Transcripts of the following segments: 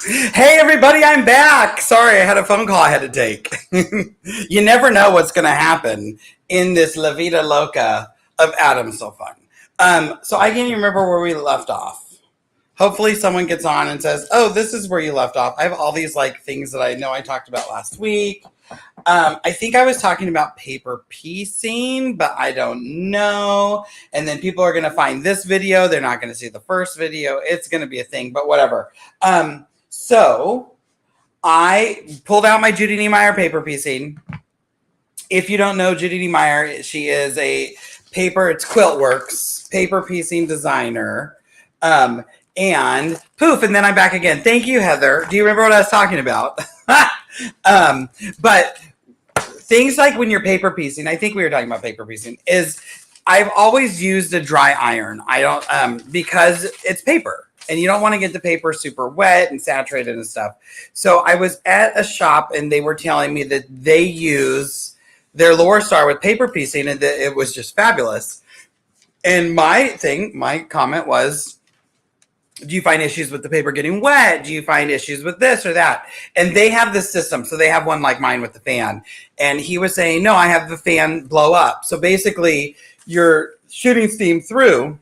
Hey everybody, I'm back. Sorry, I had a phone call I had to take. You never know what's going to happen in this La Vida Loca of Adam So Fun. So I can't even remember where we left off. Hopefully someone gets on and says, "Oh, this is where you left off." I have all these like things that I know I talked about last week. I think I was talking about paper piecing, but I don't know. And then people are going to find this video. They're not going to see the first video. It's going to be a thing, but whatever. So I pulled out my Judy Niemeyer paper piecing. If you don't know Judy Niemeyer, she is it's Quilt Works paper piecing designer. And poof, and then I'm back again. Thank you, Heather. Do you remember what I was talking about? But things like when you're paper piecing, I think we were talking about paper piecing, is I've always used a dry iron. I don't, because it's paper and you don't want to get the paper super wet and saturated and stuff. So I was at a shop and they were telling me that they use their Lower Star with paper piecing and that it was just fabulous. And my comment was, do you find issues with the paper getting wet? Do you find issues with this or that? And they have this system. So they have one like mine with the fan. And he was saying, no, I have the fan blow up. So basically you're shooting steam through.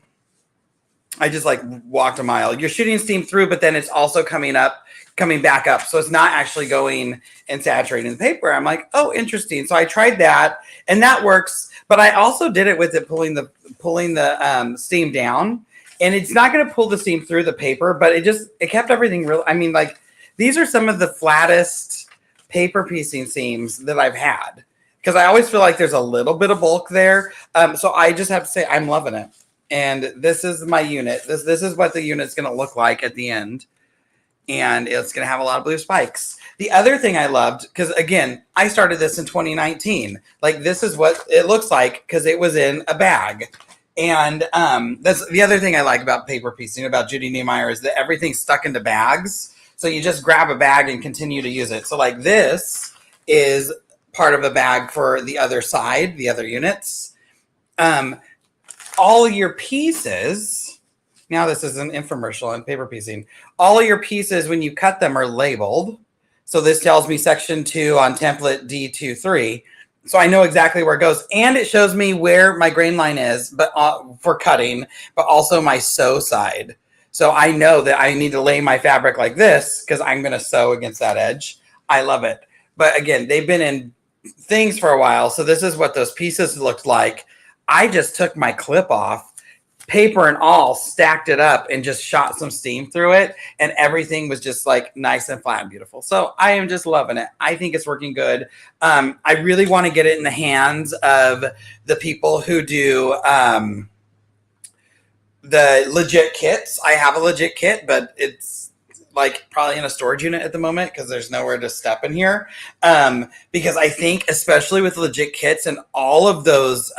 I just like walked a mile. You're shooting steam through, but then it's also coming back up. So it's not actually going and saturating the paper. I'm like, oh, interesting. So I tried that and that works. But I also did it with it pulling the steam down. And it's not going to pull the steam through the paper, but it kept everything real. I mean, like these are some of the flattest paper piecing seams that I've had because I always feel like there's a little bit of bulk there. So I just have to say I'm loving it. And this is my unit. This is what the unit's going to look like at the end. And it's going to have a lot of blue spikes. The other thing I loved, because again, I started this in 2019. Like this is what it looks like because it was in a bag. And that's the other thing I like about paper piecing about Judy Niemeyer is that everything's stuck into bags. So you just grab a bag and continue to use it. So like this is part of a bag for the other side, the other units. All your pieces, now this is an infomercial on paper piecing. All of your pieces, when you cut them, are labeled. So this tells me section 2 on template D23. So I know exactly where it goes. And it shows me where my grain line is, but for cutting, but also my sew side. So I know that I need to lay my fabric like this because I'm going to sew against that edge. I love it. But again, they've been in things for a while. So this is what those pieces looked like. I just took my clip off, paper and all, stacked it up and just shot some steam through it. And everything was just like nice and flat and beautiful. So I am just loving it. I think it's working good. I really want to get it in the hands of the people who do the legit kits. I have a legit kit, but it's like probably in a storage unit at the moment because there's nowhere to step in here. Because I think especially with legit kits and all of those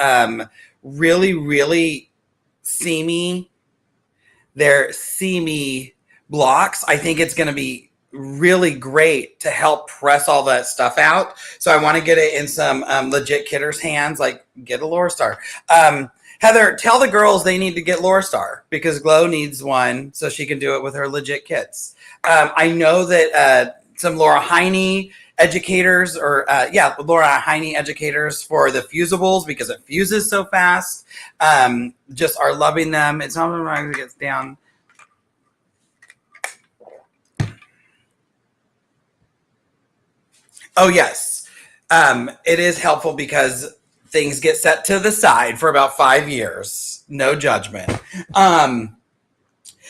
really, really seamy blocks, I think it's going to be really great to help press all that stuff out. So I want to get it in some legit kitters' hands, like get a Lower Star. Heather, tell the girls they need to get Lower Star because Glow needs one so she can do it with her legit kits. I know that some Laura Heine educators Laura Heine educators for the fusibles because it fuses so fast. Just are loving them. It's not when it gets down. Oh, yes. It is helpful because things get set to the side for about 5 years. No judgment.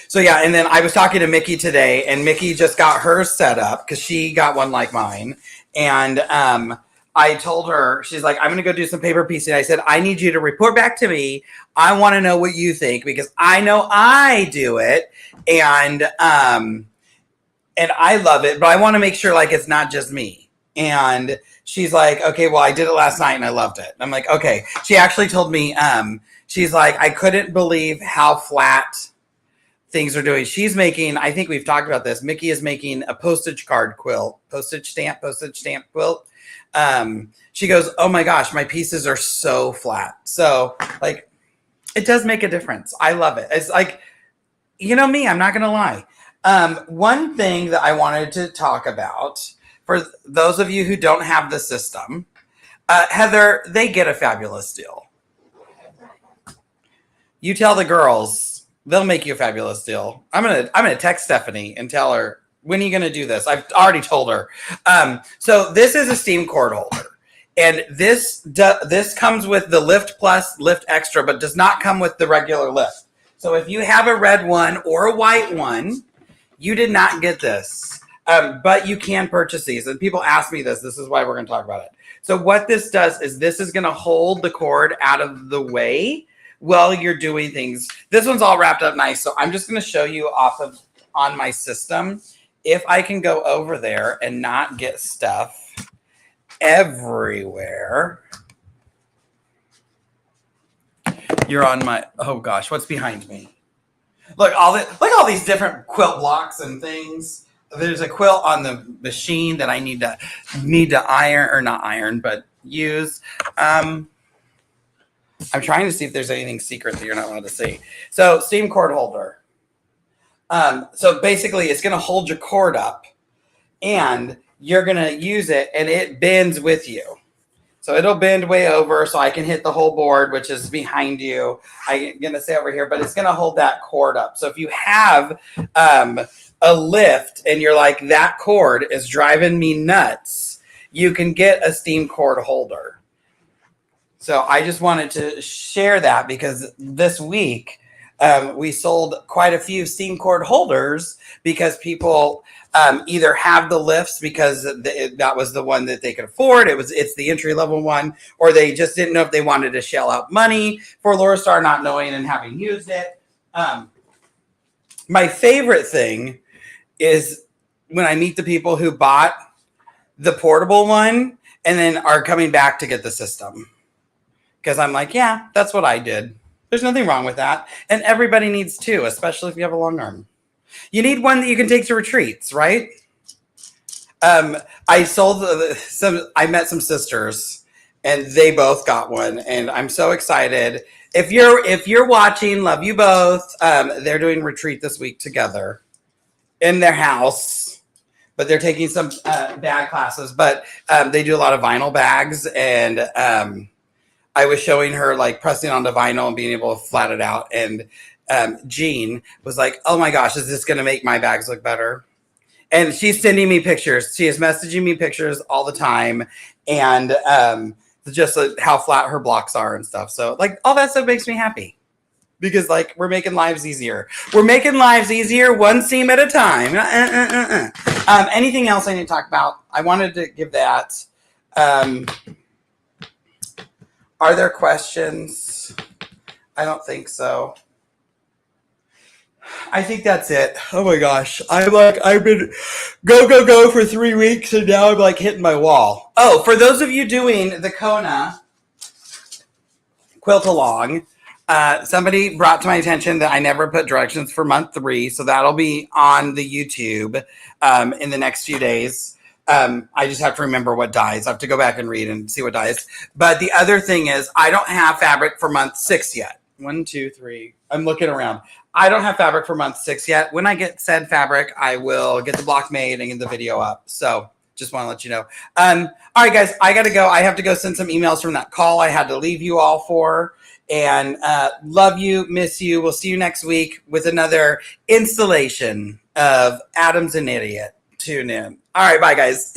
So yeah, and then I was talking to Mickey today, and Mickey just got hers set up because she got one like mine. And I told her, she's like, I'm going to go do some paper piecing. I said, I need you to report back to me. I want to know what you think because I know I do it. And I love it, but I want to make sure like it's not just me. And she's like, okay, well, I did it last night and I loved it. I'm like, okay. She actually told me, she's like, I couldn't believe how flat things are doing. She's making, I think we've talked about this. Mickey is making a postage quilt. She goes, oh my gosh, my pieces are so flat. So like, it does make a difference. I love it. It's like, you know me, I'm not going to lie. One thing that I wanted to talk about for those of you who don't have the system, Heather, they get a fabulous deal. You tell the girls, they'll make you a fabulous deal. I'm gonna text Stephanie and tell her, when are you gonna do this? I've already told her. So this is a steam cord holder. And this comes with the Lift Plus, Lift Extra, but does not come with the regular lift. So if you have a red one or a white one, you did not get this. But you can purchase these. And people ask me this. This is why we're going to talk about it. So what this does is this is going to hold the cord out of the way while you're doing things. This one's all wrapped up nice. So I'm just going to show you on my system if I can go over there and not get stuff everywhere. You're on my, oh gosh, what's behind me? Look all these different quilt blocks and things. There's a quilt on the machine that I need to iron, or not iron, but use. I'm trying to see if there's anything secret that you're not allowed to see. So steam cord holder. So basically it's going to hold your cord up and you're going to use it and it bends with you. So it'll bend way over so I can hit the whole board, which is behind you. I'm going to stay over here, but it's going to hold that cord up. So if you have a lift and you're like, that cord is driving me nuts, you can get a steam cord holder. So I just wanted to share that because this week we sold quite a few steam cord holders because people either have the lifts because that was the one that they could afford. It's the entry level one, or they just didn't know if they wanted to shell out money for Lorastar, not knowing and having used it. My favorite thing is when I meet the people who bought the portable one and then are coming back to get the system. Because I'm like, yeah, that's what I did. There's nothing wrong with that. And everybody needs two, especially if you have a long arm. You need one that you can take to retreats, right? I sold I met some sisters and they both got one and I'm so excited. If you're watching, love you both. They're doing retreat this week together in their house, but they're taking some bag classes, but they do a lot of vinyl bags and I was showing her like pressing on the vinyl and being able to flat it out. And Jean was like, oh my gosh, is this going to make my bags look better? And she's sending me pictures. She is messaging me pictures all the time. And just how flat her blocks are and stuff. So like all that stuff makes me happy because like we're making lives easier. We're making lives easier one seam at a time. Anything else I need to talk about? I wanted to give that. Are there questions? I don't think so. I think that's it. Oh my gosh. I've been go for 3 weeks and now I'm like hitting my wall. Oh, for those of you doing the Kona quilt along, somebody brought to my attention that I never put directions for month 3. So that'll be on the YouTube in the next few days. I just have to remember what dies. I have to go back and read and see what dies. But the other thing is I don't have fabric for month 6 yet. 1, 2, 3. I'm looking around. I don't have fabric for month 6 yet. When I get said fabric, I will get the block made and get the video up. So just want to let you know. All right, guys, I got to go. I have to go send some emails from that call I had to leave you all for. And love you, miss you. We'll see you next week with another installation of Adam's an Idiot. Tune in. All right, bye, guys.